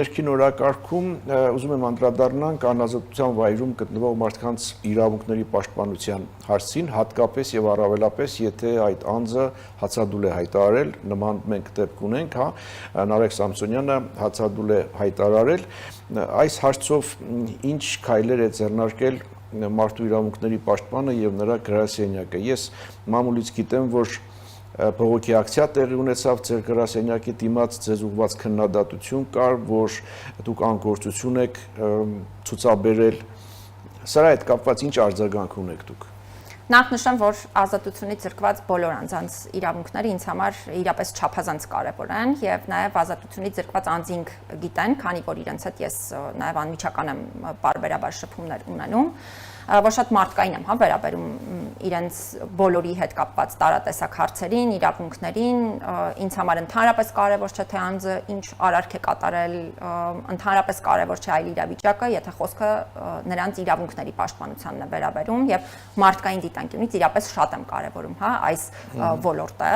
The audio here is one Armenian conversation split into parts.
Ներքին օրակարգում ուզում եմ անդրադառնանք անազատության վայրում գտնվող մարդկանց իրավունքների պաշտպանության հարցին, հատկապես եւ առավելապես, եթե այդ անձը հացադուլ է հայտարարել, նման մենք դեպք ունենք, Նարեկ Սամսոնյանը հացադուլ է հայտարարել, այս հարցով ինչ քայլեր է ձեռնարկել մարդու իրավունքների պաշտպանը եւ նրա գրասենյակը։ Ես մամուլից գիտեմ, որ բողոքի ակցիա տեղի ունեցավ ձեր գրասենյակի դիմաց, ձեզ ուղղված քննադատություն կար, որ դուք անգործություն եք ցուցաբերել։ Սրա հետ կապված ինչ արձագանք ունեք դուք։ Նախ նշեմ, որ ազատությունից զրկված բոլոր անձանց իրավունքները ինձ համար իրապես չափազանց կարևոր են եւ նաեւ ազատությունից զրկված անձինք գիտեն, քանի որ իրենց հետ ես նաեւ անմիջական եմ բարբերաբար շփումներ ունենում, որ շատ մարդկային եմ վերաբերում իրենց բոլորի հետ կապված տարատեսակ հարցերին, իրավունքներին, ինձ համար ընդհանրապես կարևոր չէ թե անձը ինչ արարք է կատարել, ընդհանրապես կարևոր չէ այլ իրավիճակը, եթե խոսքը նրանց իրավունքների պաշտպանությանն է վերաբերում եւ մարդկային դիտանկյունից իրապես շատ եմ կարևորում, այս ոլորտը։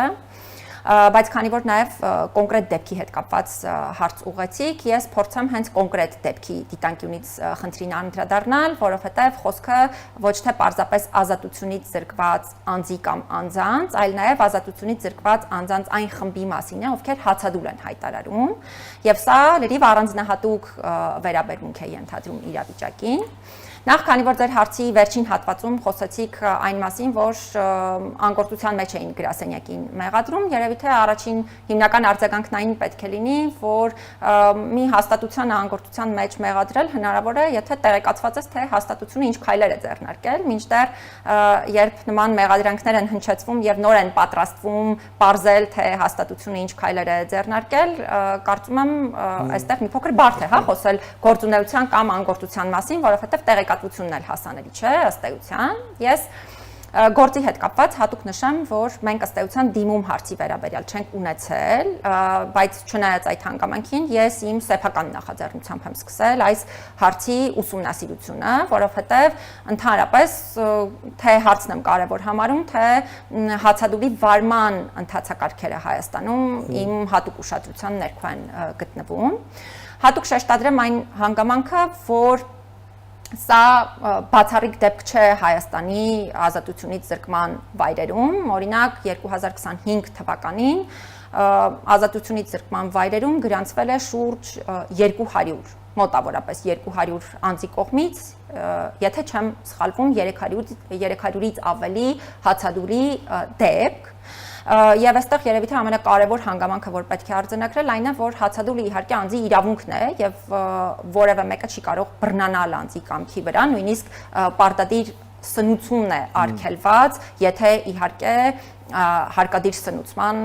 Բայց քանի որ նաև կոնկրետ դեպքի հետ կապված հարց ուղեցիք, ես փորձեմ հենց կոնկրետ դեպքի դիտանկյունից խնդրին անդրադառնալ, որովհետև խոսքը ոչ թե պարզապես ազատությունից զրկված անձի կամ անձանց, այլ նաև ազատությունից զրկված անձանց այն խմբի մասին է, ովքեր հացադուլ են հայտարարում, եւ սա լրիվ առանձնահատուկ վերաբերմունք է ենթադրում իրավիճակին։ Նախ քանի որ ձեր հարցի վերջին հատվածում խոսեցիք այն մասին, որ անգործության մեջ էին գրասենյակին մեղադրում, երևի թե առաջին հիմնական արձագանքն այն պետք է լինի, որ մի հաստատության անգործության մեջ մեղադրել հնարավոր է, եթե տեղեկացված ես, թե հաստատությունը ինչ քայլեր է ձեռնարկել, մինչդեռ երբ նման մեղադրանքներ են հնչեցվում եւ նոր են պատրաստվում պարզել, թե հաստատությունը ինչ քայլեր է ձեռնարկել, կարծում եմ այստեղ մի փոքր բարդ է, խոսել գործունեության կամ անգործության մասին, որովհետեւ տեղեկատվությունն էլ հասանելի չէ ըստ էության։ Ես գործի հետ կապված հատուկ նշեմ, որ մենք ըստ էության դիմում հարցի վերաբերյալ չենք ունեցել, բայց չնայած այդ հանգամանքին ես իմ սեփական նախաձեռնությամբ եմ սկսել այս հարցի ուսումնասիրությունը, որովհետև ընդհանրապես թե հարցն եմ կարևոր համարում, թե հացադուլի վարման ընթացակարգերը Հայաստանում իմ հատուկ ուշադրության ներքո են գտնվում։ Հատուկ շեշտադրեմ այն հանգամանքը, որ սա բացառիկ դեպք չէ Հայաստանի ազատությունից զրկման վայրերում, օրինակ 2025 թվականին ազատությունից զրկման վայրերում գրանցվել է շուրջ 200, մոտավորապես 200 անձի կողմից, եթե չեմ սխալվում, 300-ից ավելի հացադուլի դեպք։ Եվ այստեղ երևի թե ամենակարևոր հանգամանքը, որ պետք է արձանագրել, այն է, որ հացադուլը իհարկե անձի իրավունքն է եւ որևէ մեկը չի կարող բռնանալ անձի կամքի վրա, նույնիսկ պարտադիր սնուցումն է արգելված, եթե իհարկե հարկադիր սնուցման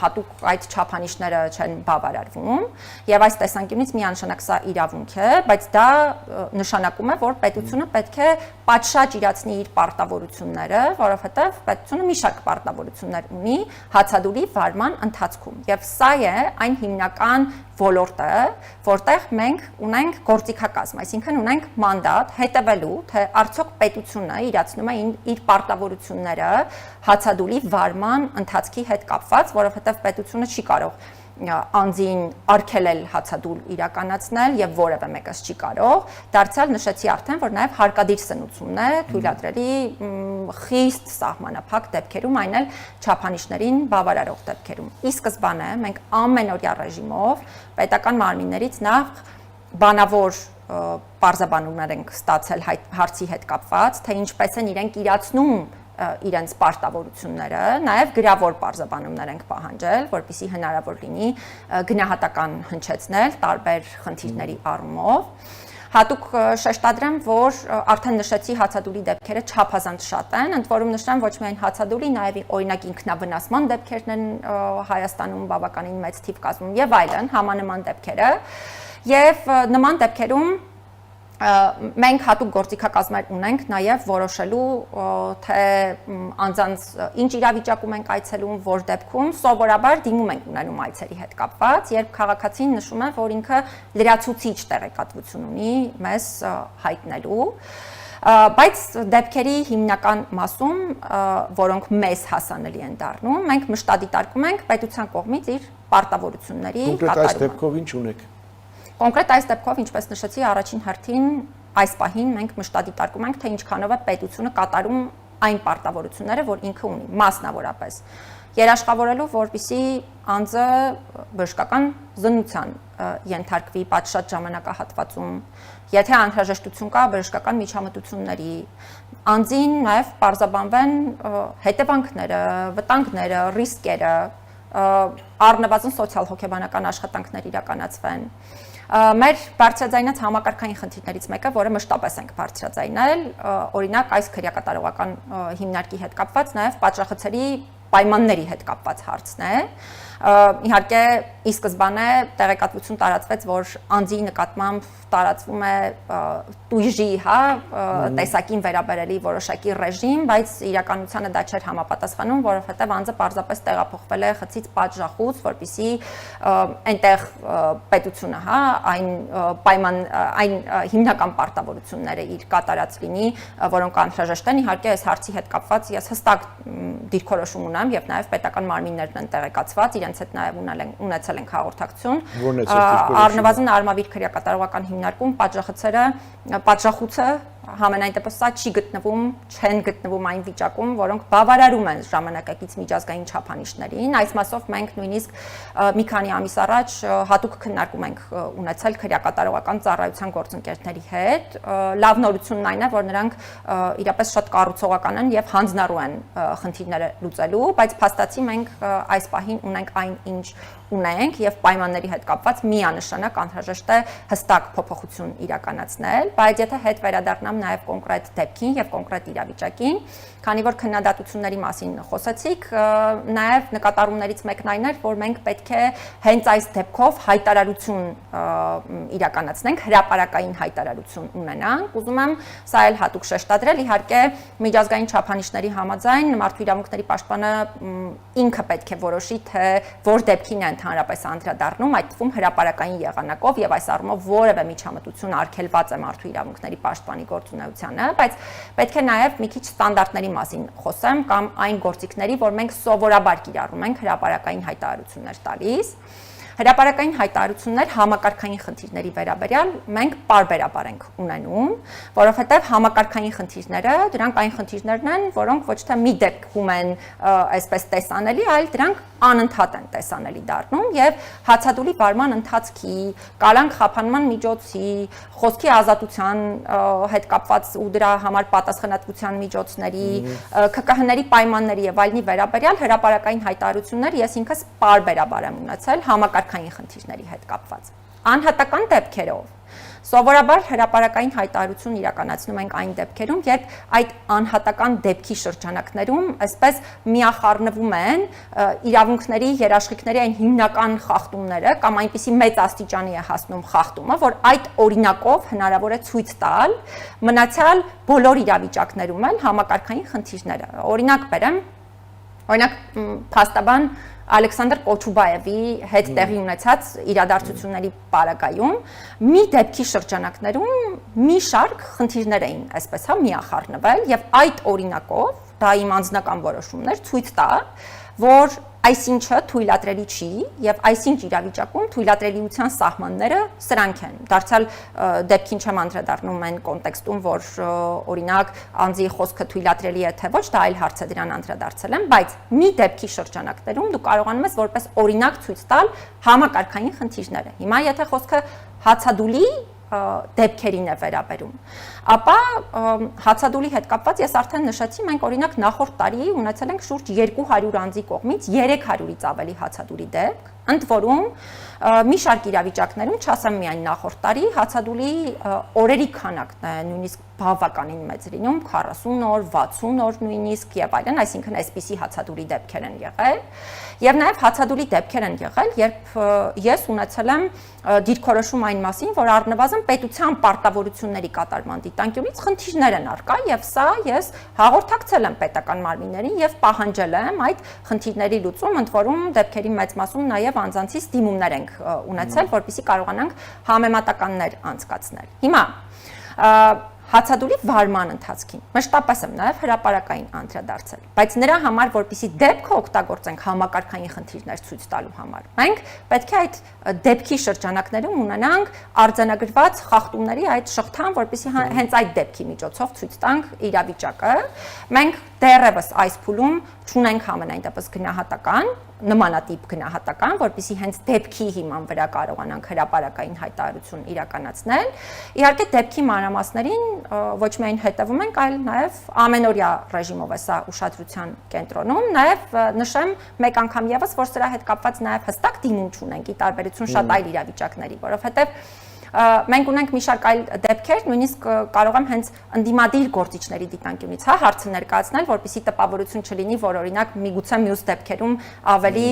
հատուկ այդ չափանիշները չեն բավարարվում եւ այս տեսանկյունից միանշանակ սա իրավունք է, բայց դա նշանակում է, որ պետությունը պետք է պատշաճ իրացնի իր պարտավորությունները, որովհետեւ պետությունը մի շարք պարտավորություններ ունի հացադուլի վարման ընթացքում եւ սա է այն հիմնական ոլորտը, որտեղ մենք ունենք գործիքակազմ, այսինքն ունենք մանդատ հետևելու, թե արդյոք պետությունը իրացնում է իր պարտավորությունները հացադուլի վարման ընթացքի հետ կապված, որովհետև պետությունը չի կարող անձին արգելել հացադուլ իրականացնել եւ որևէ մեկս չի կարող, դարձյալ նշեցի արդեն, որ նաեւ հարկադիր սնուցումն է թույլատրելի խիստ սահմանափակ դեպքերում, այն էլ չափանիշներին բավարարող դեպքերում։ Ի սկզբանե մենք ամենօրյա ռեժիմով պետական մարմիններից նախ բանավոր պարզաբանումներ ենք ստացել հարցի հետ կապված, թե ինչպես են իրենք իրացնում իրենց պարտավորությունները, նաև գրավոր պարզաբանումներ ենք պահանջել, որպեսզի հնարավոր լինի գնահատական հնչեցնել տարբեր խնդիրների առումով։ Հատուկ շեշտադրեմ, որ արդեն նշեցի հացադուլի դեպքերը չափազանց շատ են, ընդ որում նշեմ ոչ միայն հացադուլի, նաև օրինակ ինքնավնասման դեպքերն են Հայաստանում բավականին մեծ թիվ կազմում եւ այլն, համանման դեպքերը, եւ նման դեպքերում մենք հատուկ գործիքակազմեր ունենք նաև որոշելու, թե անձանց ինչ իրավիճակում ենք այցելում, որ դեպքում սովորաբար դիմում ենք ունենում այցերի հետ կապված, երբ քաղաքացին նշում է, որ ինքը լրացուցիչ տեղեկատվություն ունի մեզ հայտնելու, բայց դեպքերի հիմնական մասում, որոնք մեզ հասանելի են դառնում, մենք մշտադիտարկում ենք պետության կողմից իր պարտավորությունների կատարումը։ Կոնկրետ այս դեպքով ինչ ունեք։ Կոնկրետ այս դեպքով, ինչպես նշեցի, առաջին հերթին այս պահին մենք մշտադիտարկում ենք, թե ինչքանով է պետությունը կատարում այն պարտավորությունները, որ ինքը ունի, մասնավորապես երաշխավորելու, որպեսզի անձը բժշկական զննության ենթարկվի պատշաճ ժամանակահատվածում, եթե անհրաժեշտություն կա բժշկական միջամտությունների, անձին նաև պարզաբանվեն հետևանքները, վտանգները, ռիսկերը, առնվազն սոցիալ-հոգեբանական աշխատանքներ իրականացվեն։ Մեր բարձրաձայնած համակարգային խնդիրներից մեկը, որը մշտապես ենք բարձրաձայնել, օրինակ այս քրեակատարողական հիմնարկի հետ կապված նաև պատժախցերի պայմանների հետ կապված հարցն է։ Իհարկե, ի սկզբանե տեղեկատվություն տարածվեց, որ անձի նկատմամբ տարածվում է տույժի, տեսակին վերաբերելի որոշակի ռեժիմ, բայց իրականությանը դա չէր համապատասխանում, որովհետև անձը պարզապես տեղափոխվել է խցից պատժախուց, որպեսզի այնտեղ պետությունը, այն հիմնական պարտավորությունները իր կատարած լինի, որոնք անհրաժեշտ են։ Իհարկե, այս հարցի հետ կապված ես հստակ դիրքորոշում ունեմ եւ նաեւ պետական մարմիններն են տեղեկացված, իրենց հետ նաեւ ունեցել ենք հաղորդակցություն։ Առնվազն արմավիր քրեակատարողական հիմնարկում պատժախուցը համենայն դեպս սա չեն գտնվում այն վիճակում, որոնք բավարարում են ժամանակակից միջազգային չափանիշներին։ Այս մասով մենք նույնիսկ մի քանի ամիս առաջ հատուկ քննարկում ենք ունեցել քրեակատարողական ծառայության գործընկերների հետ։ Լավ նորությունն այն է, որ նրանք իրապես շատ կառուցողական են եւ հանձնառու են խնդիրները լուծելու, բայց փաստացի մենք այս պահին ունենք այն, ինչ ունենք եւ պայմանների հետ կապված միանշանակ անհրաժեշտ է հստակ փոփոխություն իրականացնել, բայց եթե հետ վերադառնամ նաեւ կոնկրետ դեպքին եւ կոնկրետ իրավիճակին, քանի որ քննադատությունների մասին խոսեցիք, նաեւ նկատառումներից մեկն այն էր, որ մենք պետք է հենց այս դեպքով հայտարարություն իրականացնենք, հրապարակային հայտարարություն ունենանք։ Ուզում եմ սա էլ հատուկ շեշտադրել, իհարկե միջազգային չափանիշների համաձայն մարդու իրավունքների պաշտպանը ինքը պետք է որոշի, թե որ դեպքին է ընդհանրապես անդրադառնում, այդ թվում հրապարակային եղանակով եւ այս առումով որևէ միջամտություն արգելված է մարդու իրավունքների պաշտպանի գործունեությանը, բայց պետք է նաեւ մի քիչ ստանդարտների մասին խոսեմ կամ այն գործիքների, որ մենք սովորաբար կիրառում ենք հրապարակային հայտարարություններ տալիս։ Հրապարակային հայտարարություններ համակարգային խնդիրների վերաբերյալ մենք պարբերաբար ենք ունենում, որովհետև համակարգային խնդիրները դրանք այն խնդիրներն են, որոնք ոչ թե մի դեպքում են այսպես տեսանելի, այլ դրանք անընդհատ են տեսանելի դառնում եւ հացադուլի վարման ընթացքի, կալանք խափանման միջոցի, խոսքի ազատության հետ կապված ու դրա համար պատասխանատվության միջոցների, ՔԿՀ-ների պայմանների եւ այլնի վերաբերյալ հրապարակային հայտարարություններ ես ինքս պարբերաբար եմ ունեցել համակարգային խնդիրների հետ կապված։ Անհատական դեպքերով սովորաբար հրապարակային հայտարարություն իրականացնում ենք այն դեպքերում, երբ այդ անհատական դեպքի շրջանակներում այսպես միախառնվում են իրավունքների, երաշխիքների այն հիմնական խախտումները կամ այնպիսի մեծ աստիճանի է հասնում խախտումը, որ այդ օրինակով հնարավոր է ցույց տալ մնացյալ բոլոր իրավիճակներում էլ համակարգային խնդիրները։ Օրինակ բերեմ, փաստաբան Ալեքսանդր Կոչուբաևի հետ տեղի ունեցած իրադարձությունների պարագայում մի դեպքի շրջանակներում մի շարք խնդիրներ էին այսպես միախառնվել եւ այդ օրինակով դա իմ անձնական որոշումներ ցույց տա, որ այսինչը թույլատրելի չի եւ այսինչ իրավիճակում թույլատրելիության սահմանները սրանք են։ Դարձյալ դեպքին չեմ անդրադառնում այն կոնտեքստում, որ օրինակ անձի խոսքը թույլատրելի է թե ոչ, դա այլ հարց է, դրան անդրադարձել եմ, բայց մի դեպքի շրջանակներում դու կարողանում ես որպես օրինակ ցույց տալ համակարգային խնդիրները։ Հիմա եթե խոսքը հացադուլի դեպքերին է վերաբերում, ապա հացադուլի հետ կապված ես արդեն նշեցի, մենք օրինակ նախորդ տարի ունեցել ենք շուրջ 200 անձի կողմից 300-ից ավելի հացադուլի դեպք, ընդ որում մի շարք իրավիճակներում, չասեմ միայն նախորդ տարի, հացադուլի օրերի քանակն է նույնիսկ բավականին մեծ լինում, 40 օր, 60 օր նույնիսկ եւ այլն, այսինքն այսպիսի հացադուլի դեպքեր են եղել։ Եվ նաեւ հացադուլի դեպքեր են եղել, երբ ես ունեցել եմ դիրքորոշում այն մասին, որ առնվազն պետության պարտավորությունների կատարման դիտանկյունից խնդիրներ են առկա եւ սա ես հաղորդակցել եմ պետական մարմիններին եւ պահանջել եմ այդ խնդիրների լուծում, ընդ որում դեպքերի մեծ մասում նաեւ անձանցից դիմումներ ենք ունեցել, որպեսզի կարողանանք համեմատականներ անցկացնել։ Հիմա հացադուլի վարման ընթացքին։ Մշտապես եմ նաև հրապարակային անդրադարձել, բայց նրա համար, որպեսզի դեպքը օգտագործենք համակարգային խնդիրներ ցույց տալու համար, մենք պետք է այդ դեպքի շրջանակներում ունենանք արձանագրված խախտումների այդ շղթան, որպեսզի հենց այդ դեպքի միջոցով ցույց տանք իրավիճակը։ Մենք դեռևս այս փուլում չունենք համենայն դեպս գնահատական, նմանատիպ գնահատական, որպեսզի հենց դեպքի հիման վրա կարողանանք հրապարակային հայտարարություն իրականացնել։ Իհարկե դեպքի մանրամասներին ոչ միայն հետևում ենք, այլ նաև ամենօրյա ռեժիմով է սա ուշադրության կենտրոնում, նաև նշեմ մեկ անգամ եւս, որ սրա հետ կապված նաև հստակ դիմում չունենք ի տարբերություն շատ այլ իրավիճակների, որովհետեւ մենք ունենք մի շարք այլ դեպքեր, նույնիսկ կարող եմ հենց ընդդիմադիր գործիչների դիտանկյունից հարցը ներկայացնել, որպեսզի տպավորություն չլինի, որ օրինակ միգուցե մյուս դեպքերում ավելի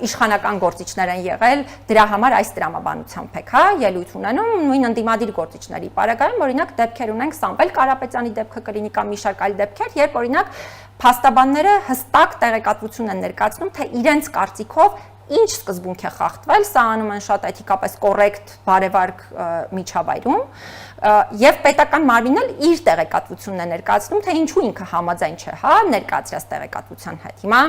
իշխանական գործիչներ են եղել, դրա համար այս տրամաբանությամբ եք, ելույթ ունենում, նույն ընդդիմադիր գործիչների պարագայում օրինակ դեպքեր ունենք Սամվել Կարապետյանի դեպքը կլինի կամ մի շարք այլ դեպքեր, երբ օրինակ փաստաբանները հստակ տեղեկատվություն են ներկայացնում, թե իրենց կարծիքով ինչ սկզբունք է խախտվել, սա անում են շատ էթիկապես կոռեկտ, բարևարկ միջավայրում, եւ պետական մարմինն էլ իր տեղեկատվությունն է ներկայացնում, թե ինչու ինքը համաձայն չէ, ներկայացրած տեղեկատվության հետ։ Հիմա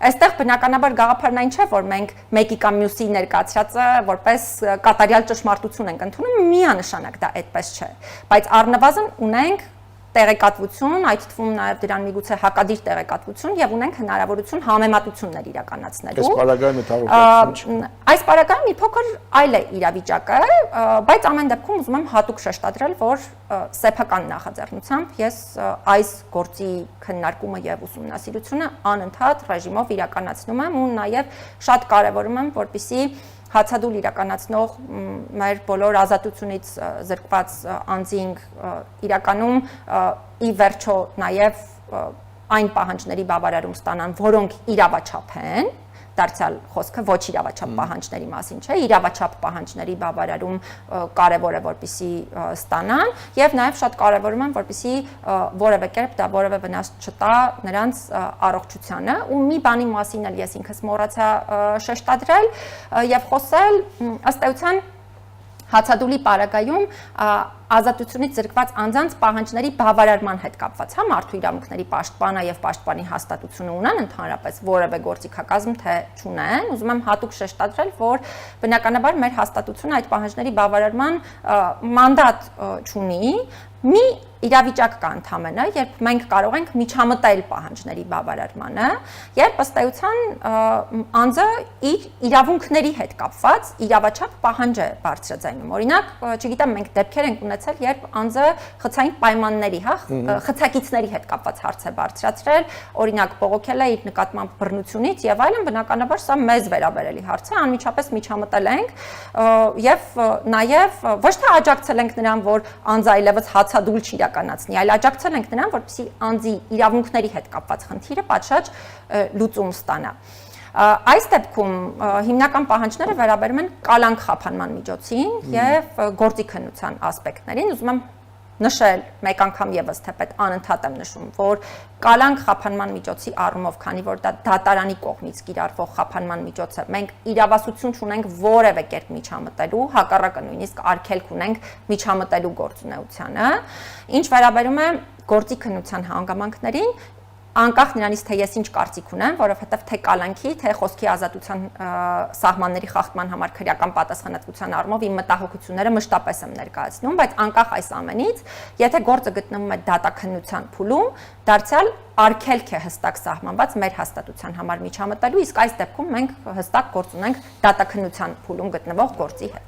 այստեղ բնականաբար գաղափարն այն չէ, որ մենք մեկի կամ մյուսի ներկայացրածը որպես կատարյալ ճշմարտություն ենք ընդունում, միանշանակ դա այդպես չէ, բայց առնվազն ունենք տեղեկատվություն, այդ թվում նաև դրան միգուցե հակադիր տեղեկատվություն եւ ունենք հնարավորություն համեմատություններ իրականացնելու։ Այս պարագայում է Այս պարագայում մի փոքր այլ է իրավիճակը, բայց ամեն դեպքում ուզում եմ հատուկ շեշտադրել, որ սեփական նախաձեռնությամբ ես այս գործի քննարկումը եւ ուսումնասիրությունը անընդհատ ռեժիմով իրականացնում եմ ու նաև շատ կարեւորում եմ, որպեսզի հացադուլ իրականացնող մեր բոլոր ազատությունից զրկված անձինք իրականում ի վերջո նաև այն պահանջների բավարարում ստանան, որոնք իրավաչափ են, դարձյալ խոսքը ոչ իրավաչափ պահանջների մասին չէ, իրավաչափ պահանջների բավարարում կարևոր է, որպեսզի ստանան, եւ նաեւ շատ կարևորում եմ, որպեսզի որևէ կերպ դա որևէ վնաս չտա նրանց առողջությանը, ու մի բանի մասին էլ ես ինքս մոռացա շեշտադրել եւ խոսել ըստ էության հացադուլի պարագայում ազատությունից զրկված անձանց պահանջների բավարարման հետ կապված, մարդու իրավունքների պաշտպանը եւ պաշտպանի հաստատությունը ունեն ընդհանրապես որևէ գործիքակազմ թե չունեն, ուզում եմ հատուկ շեշտադրել, որ բնականաբար մեր հաստատությունը այդ պահանջների բավարարման մանդատ չունի, մի իրավիճակ կա ընդհանրը, երբ մենք կարող ենք միջամտել պահանջների բավարարմանը, երբ ըստ էության անձը իր իրավունքների հետ կապված իրավաչափ պահանջ է բարձրաձայնում։ Օրինակ, չգիտեմ, մենք դեպքեր ենք ունեցել, երբ անձը խցային պայմանների, խցակիցների հետ կապված հարց է բարձրացրել, օրինակ բողոքել է իր նկատմամբ բռնությունից եւ այլն, բնականաբար սա մեզ վերաբերելի հարց է, անմիջապես միջամտել ենք եւ նաեւ ոչ թե աջակցել ենք նրան, որ անձը այլևս հացադուլ չի իրականացնի, այլ աջակցել ենք նրան, որպեսզի անձի իրավունքների հետ կապված խնդիրը պատշաճ լուծում ստանա։ Այս դեպքում հիմնական պահանջները վերաբերում են կալանք խափանման միջոցին եւ գործիքնության ասպեկտներին, ուզում եմ նշել մեկ անգամ եւս թեպետ անընդհատ եմ նշում, որ կալանք խափանման միջոցի առումով, քանի որ դա դատարանի կողմից կիրառվող խափանման միջոց է, մենք իրավասություն չունենք որևէ կերպ միջամտելու, հակառակը նույնիսկ արգելք ունենք միջամտելու գործունեությանը։ Ինչ վերաբերում է գործիքնության հանգամանքներին, անկախ նրանից թե ես ինչ կարծիք ունեմ, որովհետև թե կալանքի, թե խոսքի ազատության սահմանների խախտման համար քրեական պատասխանատվության առումով իմ մտահոգությունները մշտապես եմ ներկայացնում, բայց անկախ այս ամենից, եթե գործը գտնվում է դատաքննության փուլում, դարձյալ արգելք է հստակ սահմանված մեր հաստատության համար միջամտելու, իսկ այս դեպքում մենք հստակ գործ ունենք դատաքննության փուլում գտնվող գործի հետ։